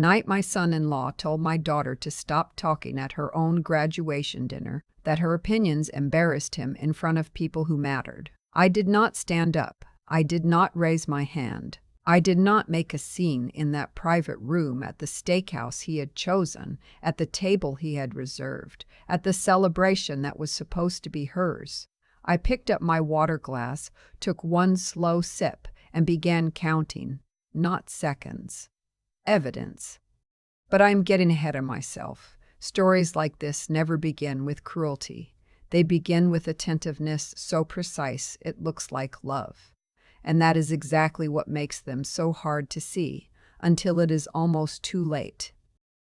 Night my son-in-law told my daughter to stop talking at her own graduation dinner, that her opinions embarrassed him in front of people who mattered. I did not stand up. I did not raise my hand. I did not make a scene in that private room at the steakhouse he had chosen, at the table he had reserved, at the celebration that was supposed to be hers. I picked up my water glass, took one slow sip, and began counting, not seconds. Evidence. But I am getting ahead of myself. Stories like this never begin with cruelty. They begin with attentiveness so precise it looks like love. And that is exactly what makes them so hard to see, until it is almost too late.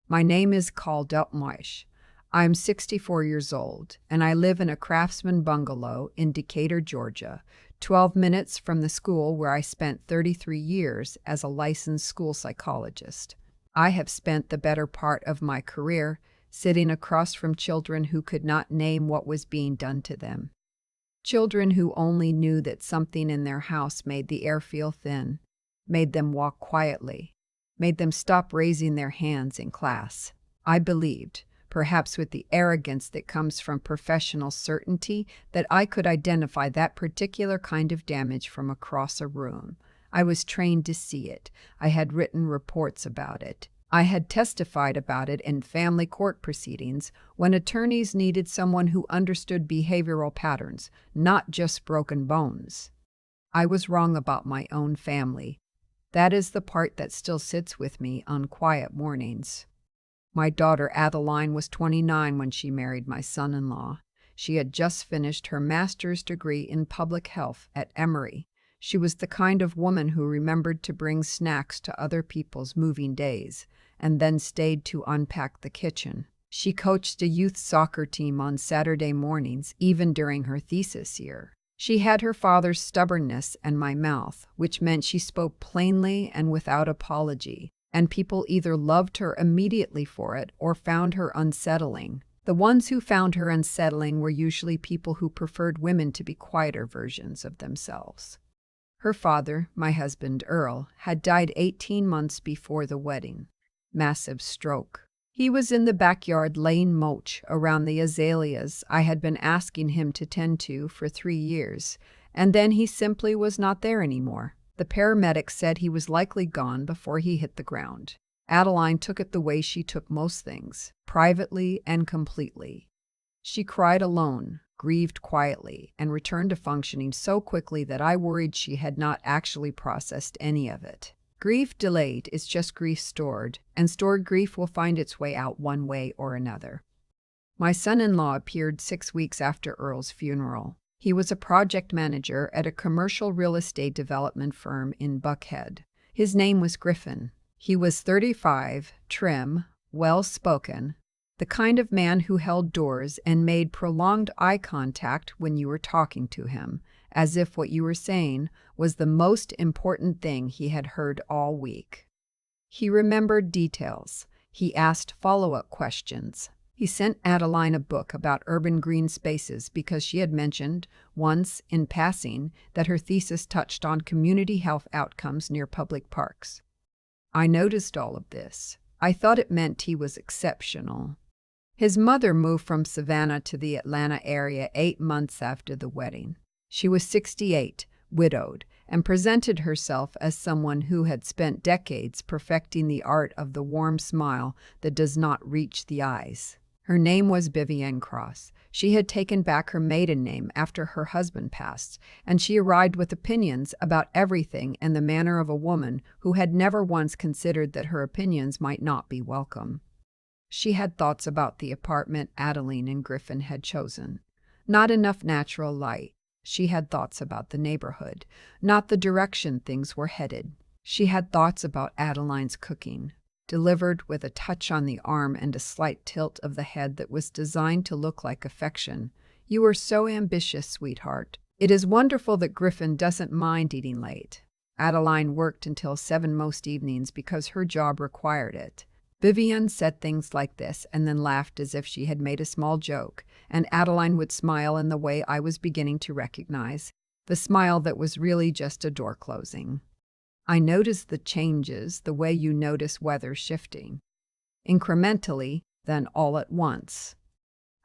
My name is Moish. I am 64 years old, and I live in a craftsman bungalow in Decatur, Georgia, 12 minutes from the school where I spent 33 years as a licensed school psychologist. I have spent the better part of my career sitting across from children who could not name what was being done to them. Children who only knew that something in their house made the air feel thin, made them walk quietly, made them stop raising their hands in class. I believed, perhaps with the arrogance that comes from professional certainty, that I could identify that particular kind of damage from across a room. I was trained to see it. I had written reports about it. I had testified about it in family court proceedings when attorneys needed someone who understood behavioral patterns, not just broken bones. I was wrong about my own family. That is the part that still sits with me on quiet mornings. My daughter Adeline was 29 when she married my son-in-law. She had just finished her master's degree in public health at Emory. She was the kind of woman who remembered to bring snacks to other people's moving days, and then stayed to unpack the kitchen. She coached a youth soccer team on Saturday mornings, even during her thesis year. She had her father's stubbornness and my mouth, which meant she spoke plainly and without apology, and people either loved her immediately for it or found her unsettling. The ones who found her unsettling were usually people who preferred women to be quieter versions of themselves. Her father, my husband Earl, had died 18 months before the wedding. Massive stroke. He was in the backyard laying mulch around the azaleas I had been asking him to tend to for 3 years, and then he simply was not there anymore. The paramedics said he was likely gone before he hit the ground. Adeline took it the way she took most things, privately and completely. She cried alone, grieved quietly, and returned to functioning so quickly that I worried she had not actually processed any of it. Grief delayed is just grief stored, and stored grief will find its way out one way or another. My son-in-law appeared 6 weeks after Earl's funeral. He was a project manager at a commercial real estate development firm in Buckhead. His name was Griffin. He was 35, trim, well-spoken, the kind of man who held doors and made prolonged eye contact when you were talking to him, as if what you were saying was the most important thing he had heard all week. He remembered details. He asked follow-up questions. He sent Adeline a book about urban green spaces because she had mentioned, once in passing, that her thesis touched on community health outcomes near public parks. I noticed all of this. I thought it meant he was exceptional. His mother moved from Savannah to the Atlanta area 8 months after the wedding. She was 68, widowed, and presented herself as someone who had spent decades perfecting the art of the warm smile that does not reach the eyes. Her name was Vivienne Cross. She had taken back her maiden name after her husband passed, and she arrived with opinions about everything in the manner of a woman who had never once considered that her opinions might not be welcome. She had thoughts about the apartment Adeline and Griffin had chosen. Not enough natural light. She had thoughts about the neighborhood, not the direction things were headed. She had thoughts about Adeline's cooking, delivered with a touch on the arm and a slight tilt of the head that was designed to look like affection. "You are so ambitious, sweetheart. It is wonderful that Griffin doesn't mind eating late." Adeline worked until 7 most evenings because her job required it. Vivienne said things like this and then laughed as if she had made a small joke, and Adeline would smile in the way I was beginning to recognize, the smile that was really just a door closing. I noticed the changes the way you notice weather shifting. Incrementally, then all at once.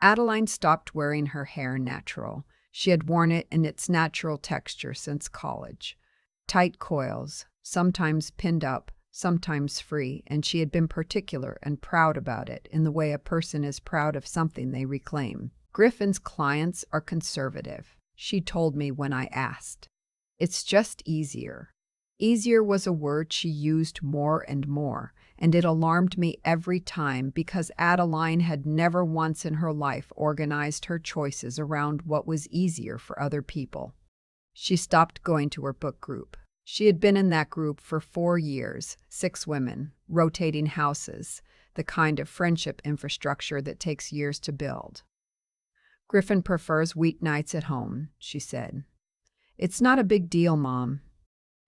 Adeline stopped wearing her hair natural. She had worn it in its natural texture since college. Tight coils, sometimes pinned up, sometimes free, and she had been particular and proud about it in the way a person is proud of something they reclaim. Griffin's clients are conservative, she told me when I asked. It's just easier. Easier was a word she used more and more, and it alarmed me every time because Adeline had never once in her life organized her choices around what was easier for other people. She stopped going to her book group. She had been in that group for 4 years, 6 women, rotating houses, the kind of friendship infrastructure that takes years to build. Griffin prefers weeknights at home, she said. It's not a big deal, Mom.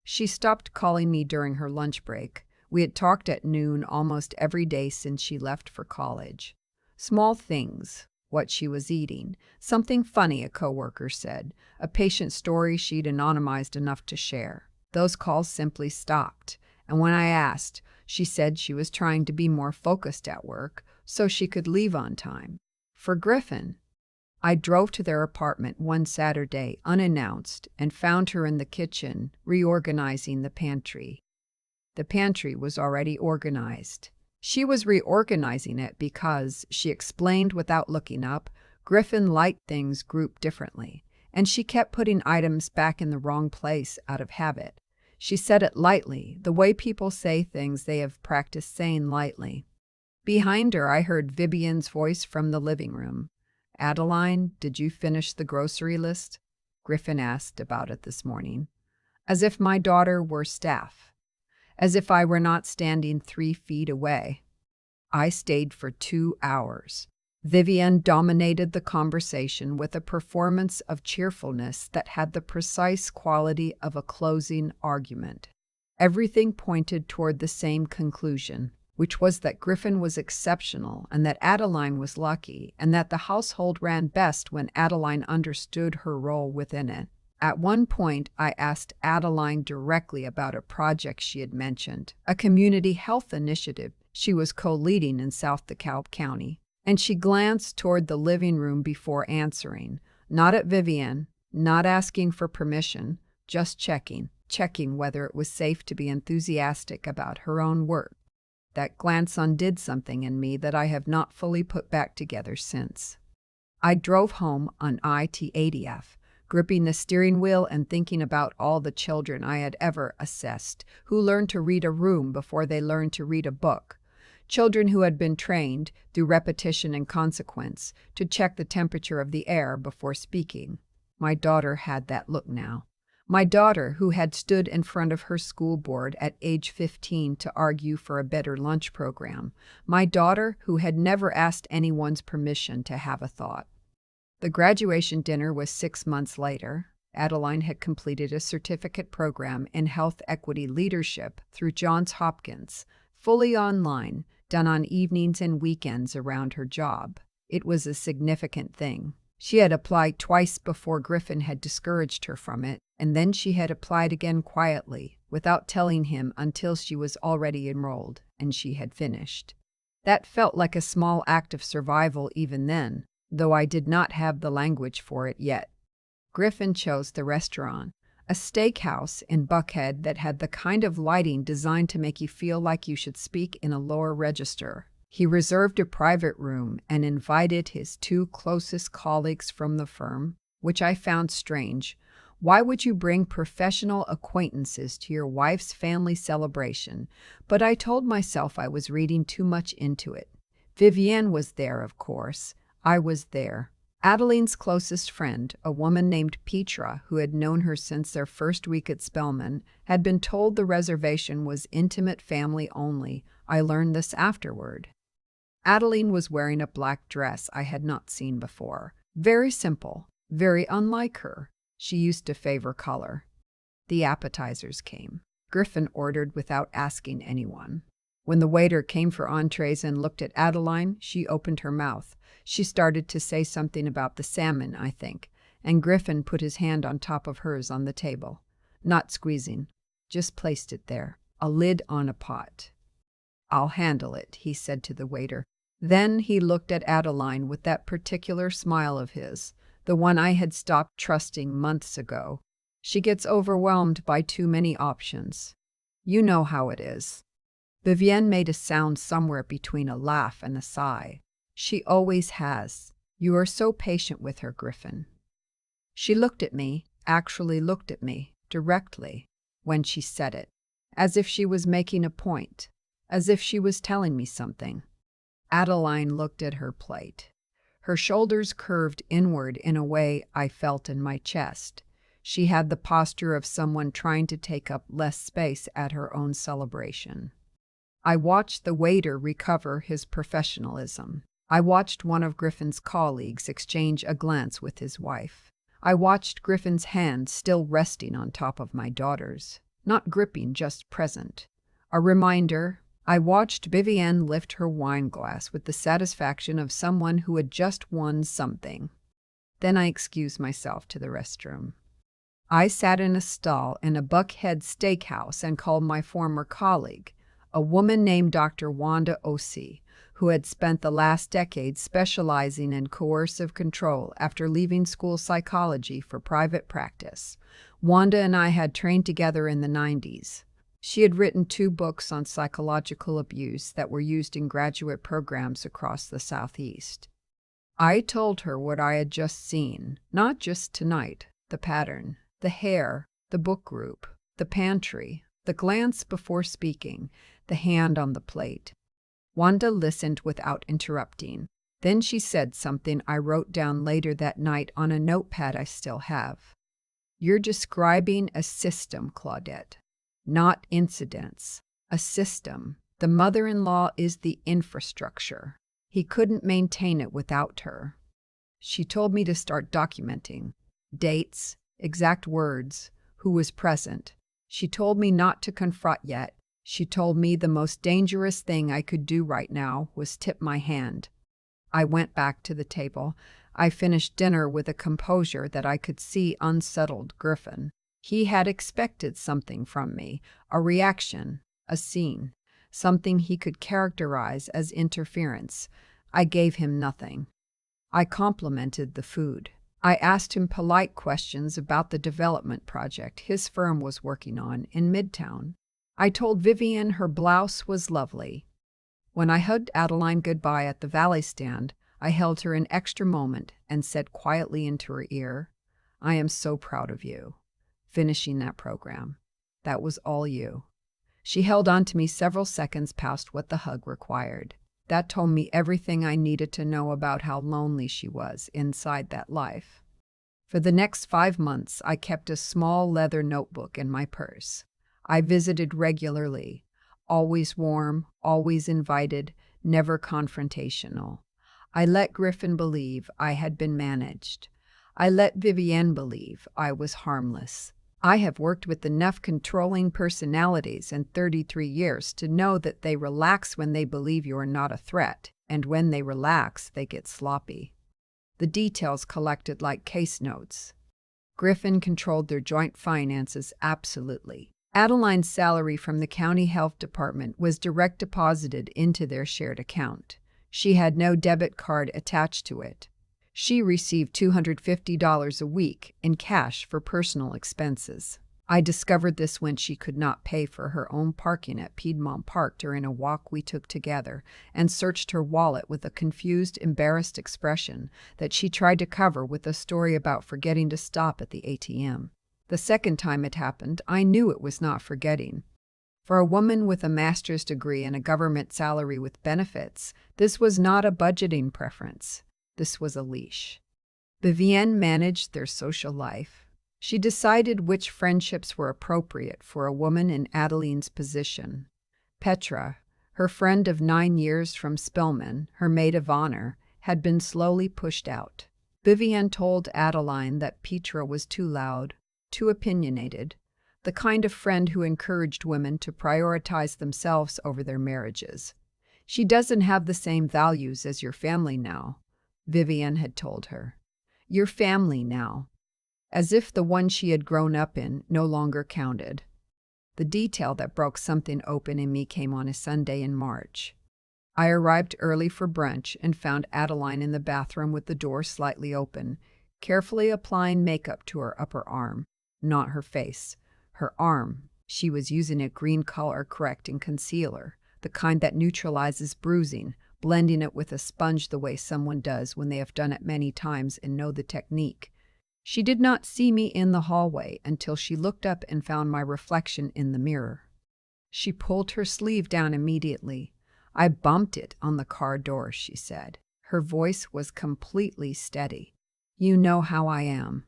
She stopped calling me during her lunch break. We had talked at noon almost every day since she left for college. Small things, what she was eating, something funny a coworker said, a patient story she'd anonymized enough to share. Those calls simply stopped, and when I asked, she said she was trying to be more focused at work so she could leave on time. For Griffin, I drove to their apartment one Saturday unannounced and found her in the kitchen reorganizing the pantry. The pantry was already organized. She was reorganizing it because, she explained without looking up, Griffin liked things grouped differently, and she kept putting items back in the wrong place out of habit. She said it lightly, the way people say things they have practiced saying lightly. Behind her, I heard Vivian's voice from the living room. Adeline, did you finish the grocery list? Griffin asked about it this morning. As if my daughter were staff. As if I were not standing 3 feet away. I stayed for 2 hours. Vivian dominated the conversation with a performance of cheerfulness that had the precise quality of a closing argument. Everything pointed toward the same conclusion, which was that Griffin was exceptional and that Adeline was lucky, and that the household ran best when Adeline understood her role within it. At one point, I asked Adeline directly about a project she had mentioned, a community health initiative she was co-leading in South DeKalb County, and she glanced toward the living room before answering, not at Vivian, not asking for permission, just checking whether it was safe to be enthusiastic about her own work. That glance undid something in me that I have not fully put back together since. I drove home on IT-80F, gripping the steering wheel and thinking about all the children I had ever assessed, who learned to read a room before they learned to read a book. Children who had been trained, through repetition and consequence, to check the temperature of the air before speaking. My daughter had that look now. My daughter, who had stood in front of her school board at age 15 to argue for a better lunch program. My daughter, who had never asked anyone's permission to have a thought. The graduation dinner was 6 months later. Adeline had completed a certificate program in health equity leadership through Johns Hopkins, fully online, done on evenings and weekends around her job. It was a significant thing. She had applied twice before Griffin had discouraged her from it, and then she had applied again quietly, without telling him until she was already enrolled, and she had finished. That felt like a small act of survival even then, though I did not have the language for it yet. Griffin chose the restaurant, a steakhouse in Buckhead that had the kind of lighting designed to make you feel like you should speak in a lower register. He reserved a private room and invited his 2 closest colleagues from the firm, which I found strange. Why would you bring professional acquaintances to your wife's family celebration? But I told myself I was reading too much into it. Vivienne was there, of course. I was there. Adeline's closest friend, a woman named Petra, who had known her since their first week at Spelman, had been told the reservation was intimate family only. I learned this afterward. Adeline was wearing a black dress I had not seen before. Very simple, very unlike her. She used to favor color. The appetizers came. Griffin ordered without asking anyone. When the waiter came for entrees and looked at Adeline, she opened her mouth. She started to say something about the salmon, I think, and Griffin put his hand on top of hers on the table. Not squeezing. Just placed it there, a lid on a pot. I'll handle it, he said to the waiter. Then he looked at Adeline with that particular smile of his, the one I had stopped trusting months ago. She gets overwhelmed by too many options. You know how it is. Vivienne made a sound somewhere between a laugh and a sigh. She always has. You are so patient with her, Griffin. She looked at me, actually looked at me, directly, when she said it, as if she was making a point, as if she was telling me something. Adeline looked at her plate. Her shoulders curved inward in a way I felt in my chest. She had the posture of someone trying to take up less space at her own celebration. I watched the waiter recover his professionalism. I watched one of Griffin's colleagues exchange a glance with his wife. I watched Griffin's hand still resting on top of my daughter's, not gripping, just present. A reminder. I watched Vivienne lift her wine glass with the satisfaction of someone who had just won something. Then I excused myself to the restroom. I sat in a stall in a Buckhead steakhouse and called my former colleague, a woman named Dr. Wanda O.C., who had spent the last decade specializing in coercive control after leaving school psychology for private practice. Wanda and I had trained together in the 90s. She had written 2 books on psychological abuse that were used in graduate programs across the Southeast. I told her what I had just seen, not just tonight, the pattern, the hair, the book group, the pantry, the glance before speaking, the hand on the plate. Wanda listened without interrupting. Then she said something I wrote down later that night on a notepad I still have. You're describing a system, Claudette, not incidents. A system. The mother-in-law is the infrastructure. He couldn't maintain it without her. She told me to start documenting. Dates, exact words, who was present. She told me not to confront yet. She told me the most dangerous thing I could do right now was tip my hand. I went back to the table. I finished dinner with a composure that I could see unsettled Griffin. He had expected something from me, a reaction, a scene, something he could characterize as interference. I gave him nothing. I complimented the food. I asked him polite questions about the development project his firm was working on in Midtown. I told Vivienne her blouse was lovely. When I hugged Adeline goodbye at the Valley stand, I held her an extra moment and said quietly into her ear, I am so proud of you. Finishing that program. That was all you. She held on to me several seconds past what the hug required. That told me everything I needed to know about how lonely she was inside that life. For the next 5 months, I kept a small leather notebook in my purse. I visited regularly, always warm, always invited, never confrontational. I let Griffin believe I had been managed. I let Vivienne believe I was harmless. I have worked with enough controlling personalities in 33 years to know that they relax when they believe you are not a threat, and when they relax, they get sloppy. The details collected like case notes. Griffin controlled their joint finances absolutely. Adeline's salary from the county health department was direct deposited into their shared account. She had no debit card attached to it. She received $250 a week in cash for personal expenses. I discovered this when she could not pay for her own parking at Piedmont Park during a walk we took together, and searched her wallet with a confused, embarrassed expression that she tried to cover with a story about forgetting to stop at the ATM. The second time it happened, I knew it was not forgetting. For a woman with a master's degree and a government salary with benefits, this was not a budgeting preference. This was a leash. Vivienne managed their social life. She decided which friendships were appropriate for a woman in Adeline's position. Petra, her friend of 9 years from Spelman, her maid of honor, had been slowly pushed out. Vivienne told Adeline that Petra was too loud, too opinionated, the kind of friend who encouraged women to prioritize themselves over their marriages. She doesn't have the same values as your family now, Vivienne had told her. Your family now. As if the one she had grown up in no longer counted. The detail that broke something open in me came on a Sunday in March. I arrived early for brunch and found Adeline in the bathroom with the door slightly open, carefully applying makeup to her upper arm, not her face. Her arm. She was using a green color correcting concealer, the kind that neutralizes bruising, blending it with a sponge the way someone does when they have done it many times and know the technique. She did not see me in the hallway until she looked up and found my reflection in the mirror. She pulled her sleeve down immediately. "I bumped it on the car door," she said. Her voice was completely steady. "You know how I am."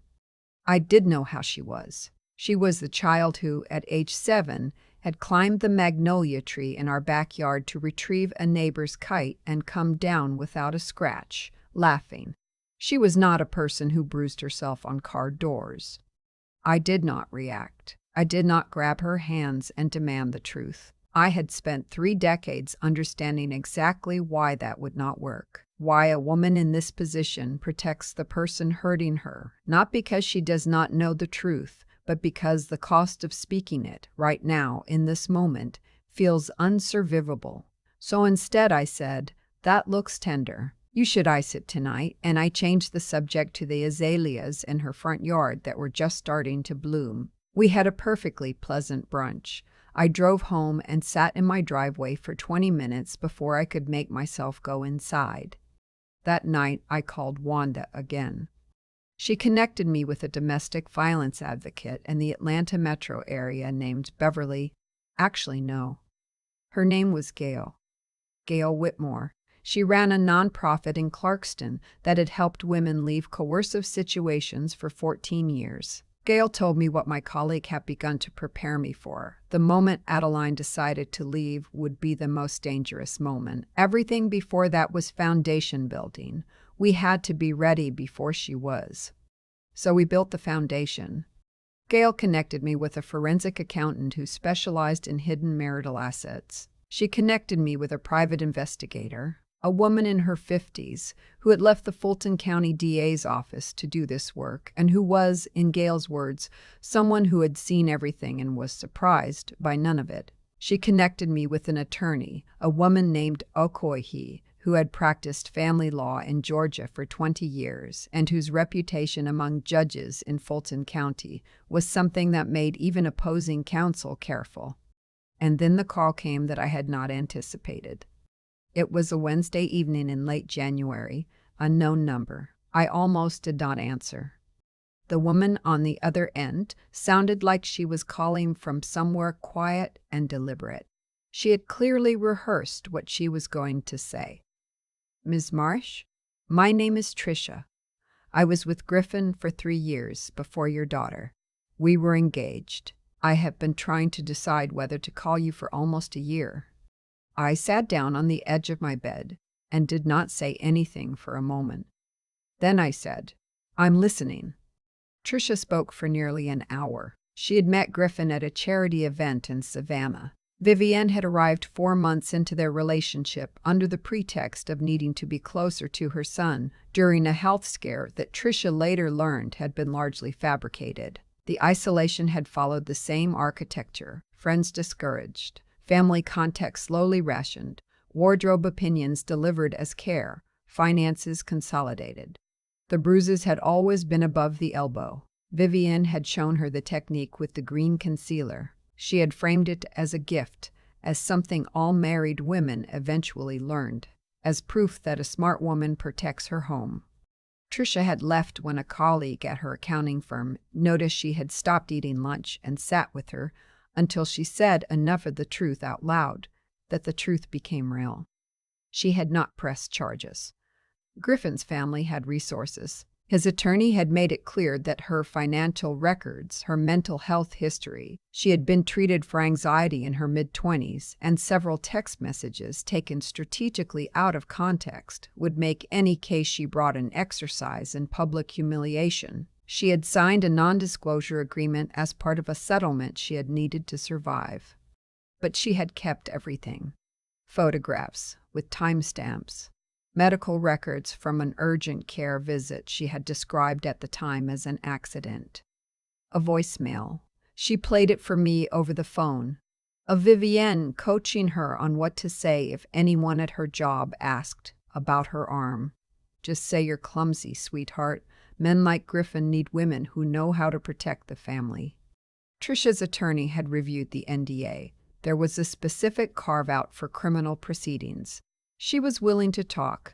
I did know how she was. She was the child who, at age 7, had climbed the magnolia tree in our backyard to retrieve a neighbor's kite and come down without a scratch, laughing. She was not a person who bruised herself on car doors. I did not react. I did not grab her hands and demand the truth. I had spent 3 decades understanding exactly why that would not work. Why a woman in this position protects the person hurting her, not because she does not know the truth, but because the cost of speaking it, right now, in this moment, feels unsurvivable. So instead I said, "That looks tender. You should ice it tonight," and I changed the subject to the azaleas in her front yard that were just starting to bloom. We had a perfectly pleasant brunch. I drove home and sat in my driveway for 20 minutes before I could make myself go inside. That night, I called Wanda again. She connected me with a domestic violence advocate in the Atlanta metro area named Beverly. Actually, no. Her name was Gail. Gail Whitmore. She ran a nonprofit in Clarkston that had helped women leave coercive situations for 14 years. Gail told me what my colleague had begun to prepare me for. The moment Adeline decided to leave would be the most dangerous moment. Everything before that was foundation building. We had to be ready before she was. So we built the foundation. Gail connected me with a forensic accountant who specialized in hidden marital assets. She connected me with a private investigator, a woman in her 50s who had left the Fulton County DA's office to do this work and who was, in Gail's words, someone who had seen everything and was surprised by none of it. She connected me with an attorney, a woman named Okoye, who had practiced family law in Georgia for 20 years and whose reputation among judges in Fulton County was something that made even opposing counsel careful. And then the call came that I had not anticipated. It was a Wednesday evening in late January, unknown number. I almost did not answer. The woman on the other end sounded like she was calling from somewhere quiet and deliberate. She had clearly rehearsed what she was going to say. "Ms. Marsh, my name is Tricia. I was with Griffin for 3 years before your daughter. We were engaged. I have been trying to decide whether to call you for almost a year." I sat down on the edge of my bed and did not say anything for a moment. Then I said, "I'm listening." Tricia spoke for nearly an hour. She had met Griffin at a charity event in Savannah. Vivienne had arrived 4 months into their relationship under the pretext of needing to be closer to her son during a health scare that Tricia later learned had been largely fabricated. The isolation had followed the same architecture: friends discouraged, family context slowly rationed, wardrobe opinions delivered as care, finances consolidated. The bruises had always been above the elbow. Vivienne had shown her the technique with the green concealer. She had framed it as a gift, as something all married women eventually learned, as proof that a smart woman protects her home. Tricia had left when a colleague at her accounting firm noticed she had stopped eating lunch and sat with her until she said enough of the truth out loud that the truth became real. She had not pressed charges. Griffin's family had resources. His attorney had made it clear that her financial records, her mental health history, she had been treated for anxiety in her mid-20s, and several text messages taken strategically out of context would make any case she brought an exercise in public humiliation. She had signed a non-disclosure agreement as part of a settlement she had needed to survive. But she had kept everything. Photographs with timestamps, medical records from an urgent care visit she had described at the time as an accident, a voicemail She played it for me over the phone. A Vivienne coaching her on what to say if anyone at her job asked about her arm. Just say you're clumsy, sweetheart. Men like Griffin need women who know how to protect the family. Trisha's attorney had reviewed the NDA. There was a specific carve-out for criminal proceedings. She was willing to talk.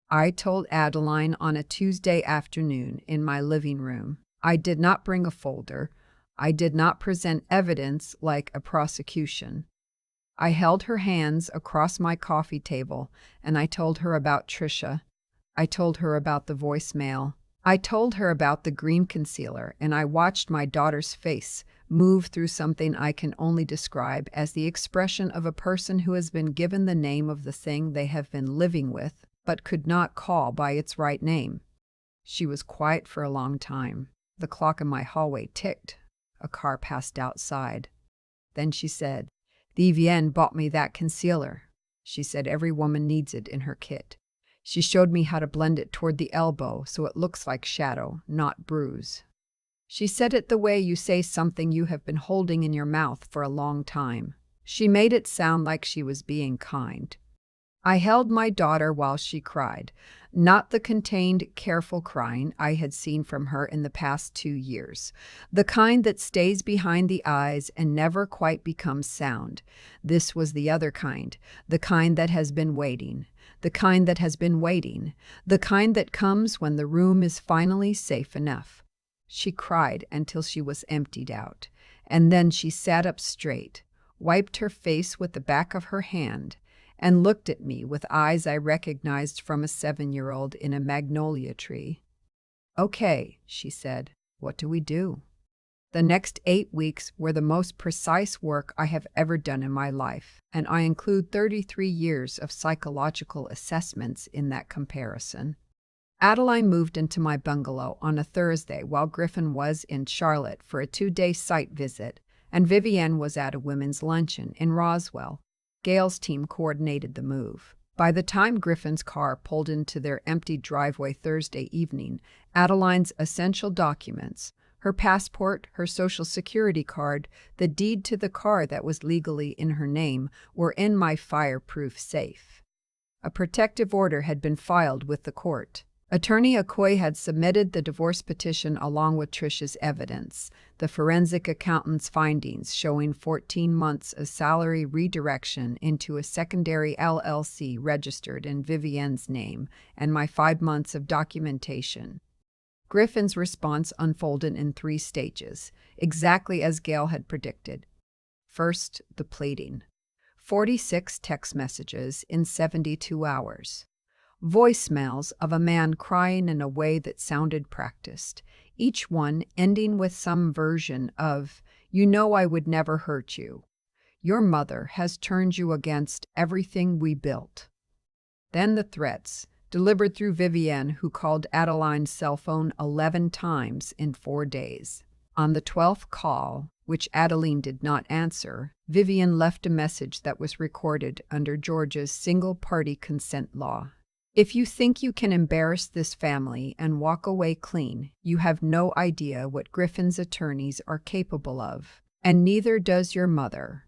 I told Adeline on a Tuesday afternoon in my living room. I did not bring a folder. I did not present evidence like a prosecution. I held her hands across my coffee table, and I told her about Trisha. I told her about the voicemail. I told her about the green concealer, and I watched my daughter's face move through something I can only describe as the expression of a person who has been given the name of the thing they have been living with, but could not call by its right name. She was quiet for a long time. The clock in my hallway ticked. A car passed outside. Then she said, "Vivienne bought me that concealer. She said every woman needs it in her kit. She showed me how to blend it toward the elbow so it looks like shadow, not bruise. She said it the way you say something you have been holding in your mouth for a long time. She made it sound like she was being kind." I held my daughter while she cried, not the contained, careful crying I had seen from her in the past 2 years, the kind that stays behind the eyes and never quite becomes sound. This was the other kind, the kind that has been waiting, the kind that has been waiting, the kind that comes when the room is finally safe enough. She cried until she was emptied out, and then she sat up straight, wiped her face with the back of her hand, and looked at me with eyes I recognized from a 7-year-old in a magnolia tree. "Okay," she said, "what do we do?" The next 8 weeks were the most precise work I have ever done in my life, and I include 33 years of psychological assessments in that comparison. Adeline moved into my bungalow on a Thursday while Griffin was in Charlotte for a 2-day site visit, and Vivienne was at a women's luncheon in Roswell. Gail's team coordinated the move. By the time Griffin's car pulled into their empty driveway Thursday evening, Adeline's essential documents, her passport, her social security card, the deed to the car that was legally in her name, were in my fireproof safe. A protective order had been filed with the court. Attorney Okoye had submitted the divorce petition along with Trisha's evidence, the forensic accountant's findings showing 14 months of salary redirection into a secondary LLC registered in Vivienne's name, and my 5 months of documentation. Griffin's response unfolded in 3 stages, exactly as Gail had predicted. First, the pleading. 46 text messages in 72 hours. Voicemails of a man crying in a way that sounded practiced, each one ending with some version of, "You know I would never hurt you. Your mother has turned you against everything we built." Then the threats, delivered through Vivienne, who called Adeline's cell phone 11 times in 4 days. On the 12th call, which Adeline did not answer, Vivienne left a message that was recorded under Georgia's single-party consent law. "If you think you can embarrass this family and walk away clean, you have no idea what Griffin's attorneys are capable of, and neither does your mother."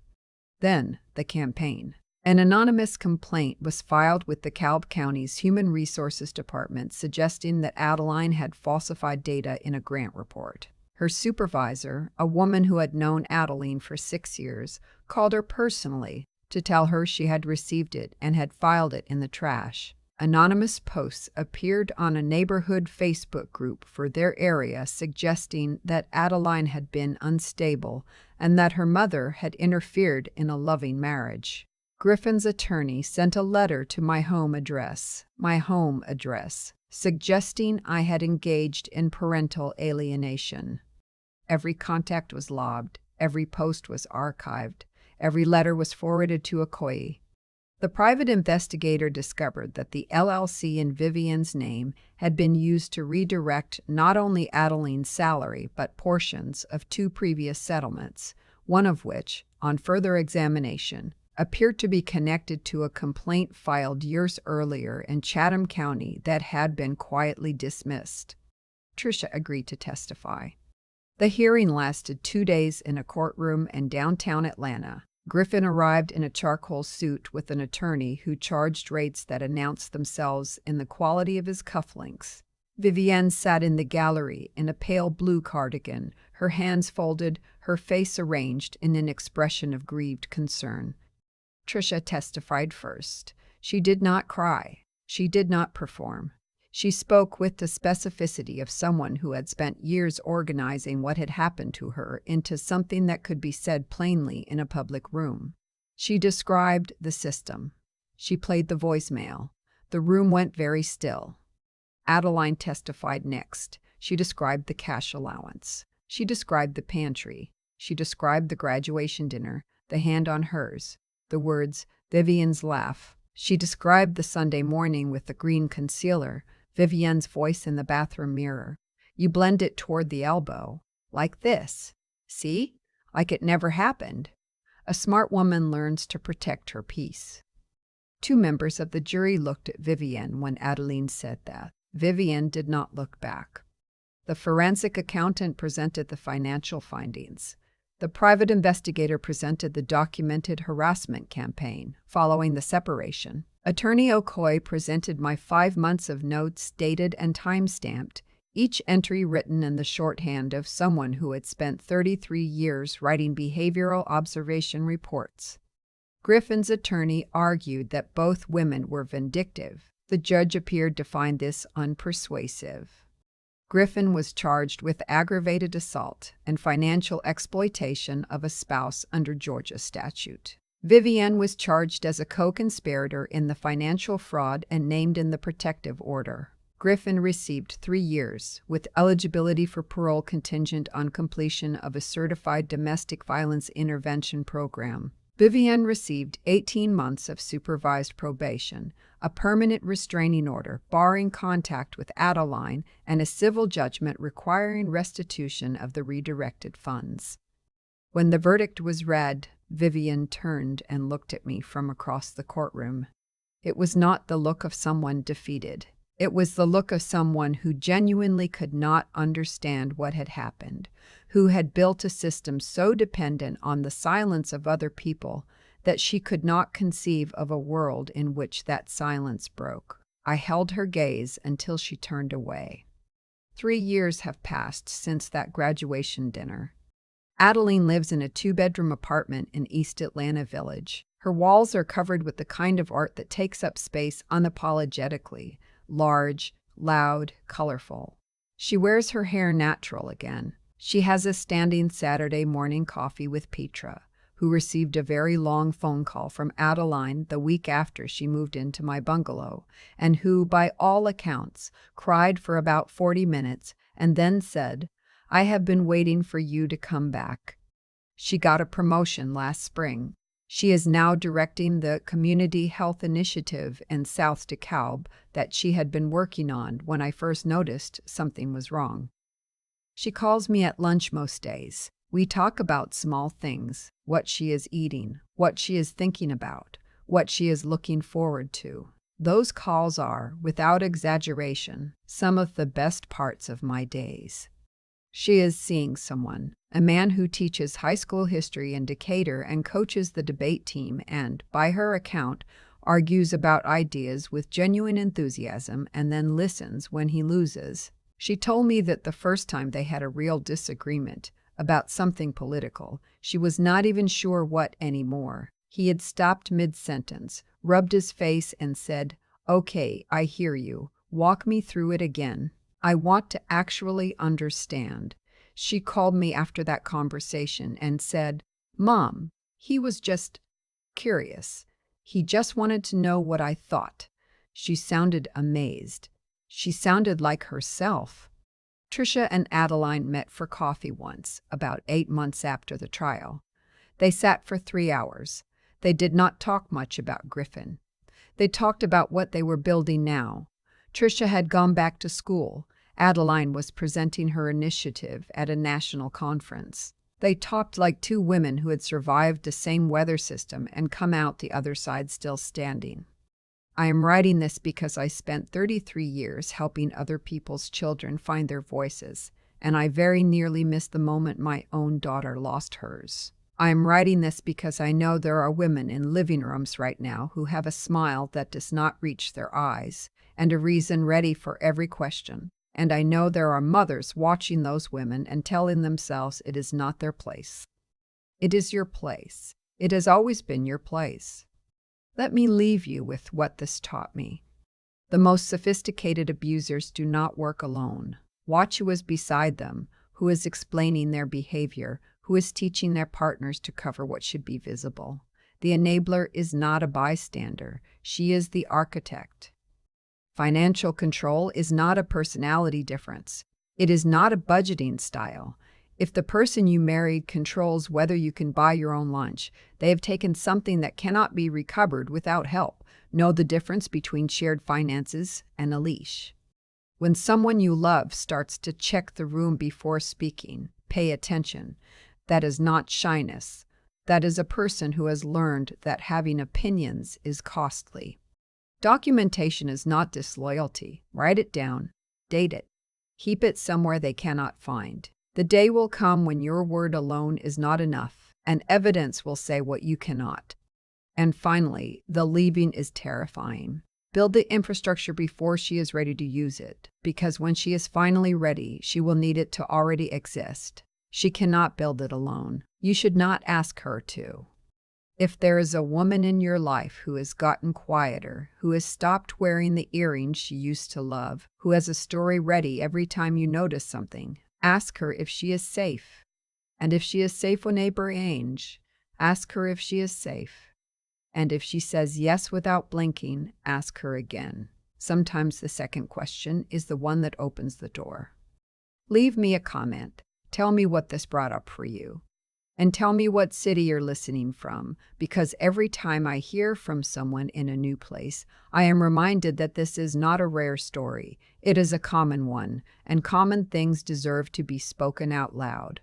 Then the campaign. An anonymous complaint was filed with the DeKalb County's Human Resources Department suggesting that Adeline had falsified data in a grant report. Her supervisor, a woman who had known Adeline for 6 years, called her personally to tell her she had received it and had filed it in the trash. Anonymous posts appeared on a neighborhood Facebook group for their area suggesting that Adeline had been unstable and that her mother had interfered in a loving marriage. Griffin's attorney sent a letter to my home address, suggesting I had engaged in parental alienation. Every contact was logged, every post was archived, every letter was forwarded to Okoye. The private investigator discovered that the LLC in Vivienne's name had been used to redirect not only Adeline's salary but portions of 2 previous settlements, one of which, on further examination, appeared to be connected to a complaint filed years earlier in Chatham County that had been quietly dismissed. Trisha agreed to testify. The hearing lasted 2 days in a courtroom in downtown Atlanta. Griffin arrived in a charcoal suit with an attorney who charged rates that announced themselves in the quality of his cufflinks. Vivienne sat in the gallery in a pale blue cardigan, her hands folded, her face arranged in an expression of grieved concern. Trisha testified first. She did not cry. She did not perform. She spoke with the specificity of someone who had spent years organizing what had happened to her into something that could be said plainly in a public room. She described the system. She played the voicemail. The room went very still. Adeline testified next. She described the cash allowance. She described the pantry. She described the graduation dinner, the hand on hers, the words, Vivienne's laugh. She described the Sunday morning with the green concealer, Vivienne's voice in the bathroom mirror. You blend it toward the elbow, like this. See? Like it never happened. A smart woman learns to protect her peace. 2 members of the jury looked at Vivienne when Adeline said that. Vivienne did not look back. The forensic accountant presented the financial findings. The private investigator presented the documented harassment campaign following the separation. Attorney Okoye presented my 5 months of notes dated and time-stamped, each entry written in the shorthand of someone who had spent 33 years writing behavioral observation reports. Griffin's attorney argued that both women were vindictive. The judge appeared to find this unpersuasive. Griffin was charged with aggravated assault and financial exploitation of a spouse under Georgia statute. Vivienne was charged as a co-conspirator in the financial fraud and named in the protective order. Griffin received 3 years, with eligibility for parole contingent on completion of a certified domestic violence intervention program. Vivienne received 18 months of supervised probation, a permanent restraining order barring contact with Adeline, and a civil judgment requiring restitution of the redirected funds. When the verdict was read, Vivienne turned and looked at me from across the courtroom. It was not the look of someone defeated. It was the look of someone who genuinely could not understand what had happened, who had built a system so dependent on the silence of other people that she could not conceive of a world in which that silence broke. I held her gaze until she turned away. 3 years have passed since that graduation dinner. Adeline lives in a 2-bedroom apartment in East Atlanta Village. Her walls are covered with the kind of art that takes up space unapologetically, large, loud, colorful. She wears her hair natural again. She has a standing Saturday morning coffee with Petra, who received a very long phone call from Adeline the week after she moved into my bungalow, and who, by all accounts, cried for about 40 minutes and then said, "I have been waiting for you to come back." She got a promotion last spring. She is now directing the community health initiative in South DeKalb that she had been working on when I first noticed something was wrong. She calls me at lunch most days. We talk about small things, what she is eating, what she is thinking about, what she is looking forward to. Those calls are, without exaggeration, some of the best parts of my days. She is seeing someone, a man who teaches high school history in Decatur and coaches the debate team and, by her account, argues about ideas with genuine enthusiasm and then listens when he loses. She told me that the first time they had a real disagreement about something political, she was not even sure what anymore. He had stopped mid-sentence, rubbed his face and said, "Okay, I hear you. Walk me through it again. I want to actually understand." She called me after that conversation and said, "Mom, he was just curious. He just wanted to know what I thought." She sounded amazed. She sounded like herself. Trisha and Adeline met for coffee once, about 8 months after the trial. They sat for 3 hours. They did not talk much about Griffin. They talked about what they were building now. Trisha had gone back to school. Adeline was presenting her initiative at a national conference. They talked like 2 women who had survived the same weather system and come out the other side still standing. I am writing this because I spent 33 years helping other people's children find their voices, and I very nearly missed the moment my own daughter lost hers. I am writing this because I know there are women in living rooms right now who have a smile that does not reach their eyes, and a reason ready for every question. And I know there are mothers watching those women and telling themselves it is not their place. It is your place. It has always been your place. Let me leave you with what this taught me. The most sophisticated abusers do not work alone. Watch who is beside them, who is explaining their behavior, who is teaching their partners to cover what should be visible. The enabler is not a bystander. She is the architect. Financial control is not a personality difference. It is not a budgeting style. If the person you married controls whether you can buy your own lunch, they have taken something that cannot be recovered without help. Know the difference between shared finances and a leash. When someone you love starts to check the room before speaking, pay attention. That is not shyness. That is a person who has learned that having opinions is costly. Documentation is not disloyalty. Write it down. Date it. Keep it somewhere they cannot find. The day will come when your word alone is not enough, and evidence will say what you cannot. And finally, the leaving is terrifying. Build the infrastructure before she is ready to use it, because when she is finally ready, she will need it to already exist. She cannot build it alone. You should not ask her to. If there is a woman in your life who has gotten quieter, who has stopped wearing the earrings she used to love, who has a story ready every time you notice something, ask her if she is safe. And if she is safe with neighbor Ange, ask her if she is safe. And if she says yes without blinking, ask her again. Sometimes the second question is the one that opens the door. Leave me a comment. Tell me what this brought up for you. And tell me what city you're listening from, because every time I hear from someone in a new place, I am reminded that this is not a rare story. It is a common one, and common things deserve to be spoken out loud.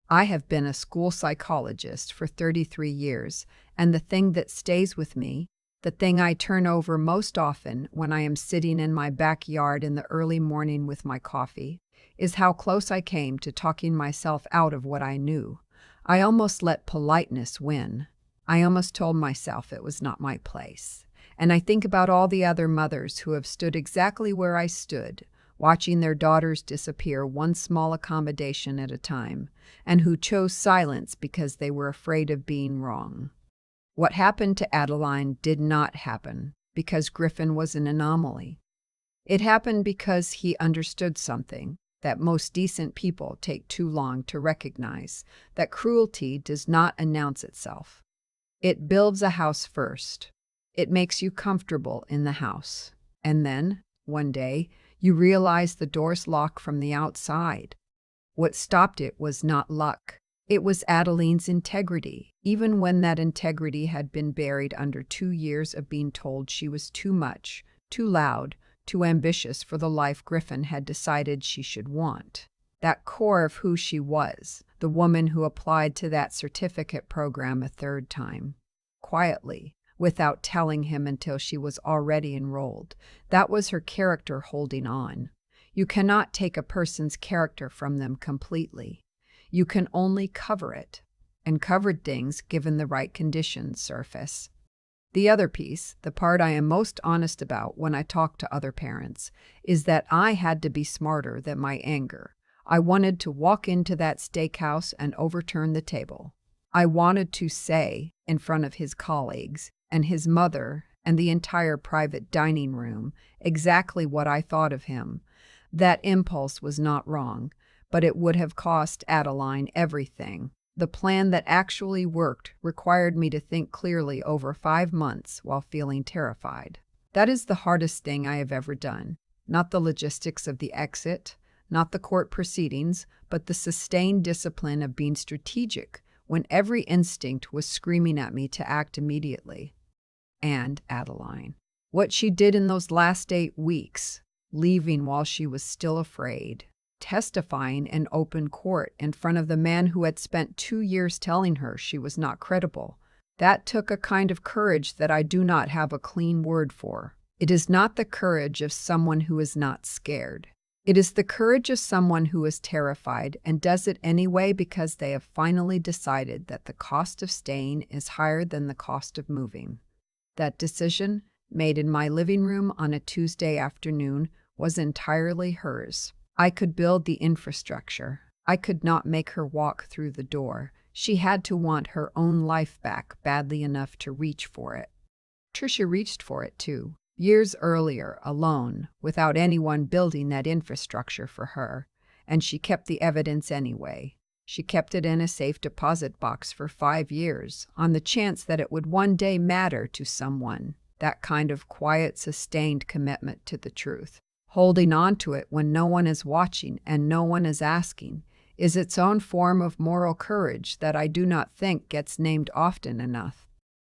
I have been a school psychologist for 33 years, and the thing that stays with me, the thing I turn over most often when I am sitting in my backyard in the early morning with my coffee, is how close I came to talking myself out of what I knew. I almost let politeness win. I almost told myself it was not my place. And I think about all the other mothers who have stood exactly where I stood, watching their daughters disappear one small accommodation at a time, and who chose silence because they were afraid of being wrong. What happened to Adeline did not happen because Griffin was an anomaly. It happened because he understood something that most decent people take too long to recognize, that cruelty does not announce itself. It builds a house first. It makes you comfortable in the house. And then, one day, you realize the door's locked from the outside. What stopped it was not luck. It was Adeline's integrity, even when that integrity had been buried under 2 years of being told she was too much, too loud, too ambitious for the life Griffin had decided she should want. That core of who she was, the woman who applied to that certificate program a third time, quietly, without telling him until she was already enrolled. That was her character holding on. You cannot take a person's character from them completely. You can only cover it, and covered things, given the right conditions, surface. The other piece, the part I am most honest about when I talk to other parents, is that I had to be smarter than my anger. I wanted to walk into that steakhouse and overturn the table. I wanted to say, in front of his colleagues and his mother and the entire private dining room, exactly what I thought of him. That impulse was not wrong, but it would have cost Adeline everything. The plan that actually worked required me to think clearly over 5 months while feeling terrified. That is the hardest thing I have ever done. Not the logistics of the exit, not the court proceedings, but the sustained discipline of being strategic when every instinct was screaming at me to act immediately. And Adeline. What she did in those last 8 weeks, leaving while she was still afraid, testifying in open court in front of the man who had spent 2 years telling her she was not credible. That took a kind of courage that I do not have a clean word for. It is not the courage of someone who is not scared. It is the courage of someone who is terrified and does it anyway because they have finally decided that the cost of staying is higher than the cost of moving. That decision, made in my living room on a Tuesday afternoon, was entirely hers. I could build the infrastructure. I could not make her walk through the door. She had to want her own life back badly enough to reach for it. Tricia reached for it too, years earlier, alone, without anyone building that infrastructure for her, and she kept the evidence anyway. She kept it in a safe deposit box for 5 years, on the chance that it would one day matter to someone. That kind of quiet, sustained commitment to the truth, holding on to it when no one is watching and no one is asking, is its own form of moral courage that I do not think gets named often enough.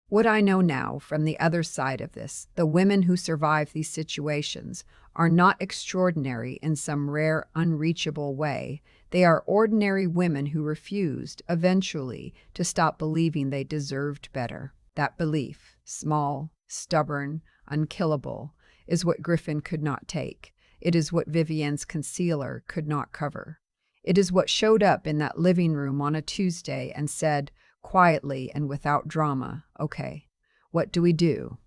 What I know now from the other side of this, the women who survive these situations are not extraordinary in some rare, unreachable way. They are ordinary women who refused, eventually, to stop believing they deserved better. That belief, small, stubborn, unkillable, is what Griffin could not take. It is what Vivian's concealer could not cover. It is what showed up in that living room on a Tuesday and said, quietly and without drama, "Okay, what do we do?"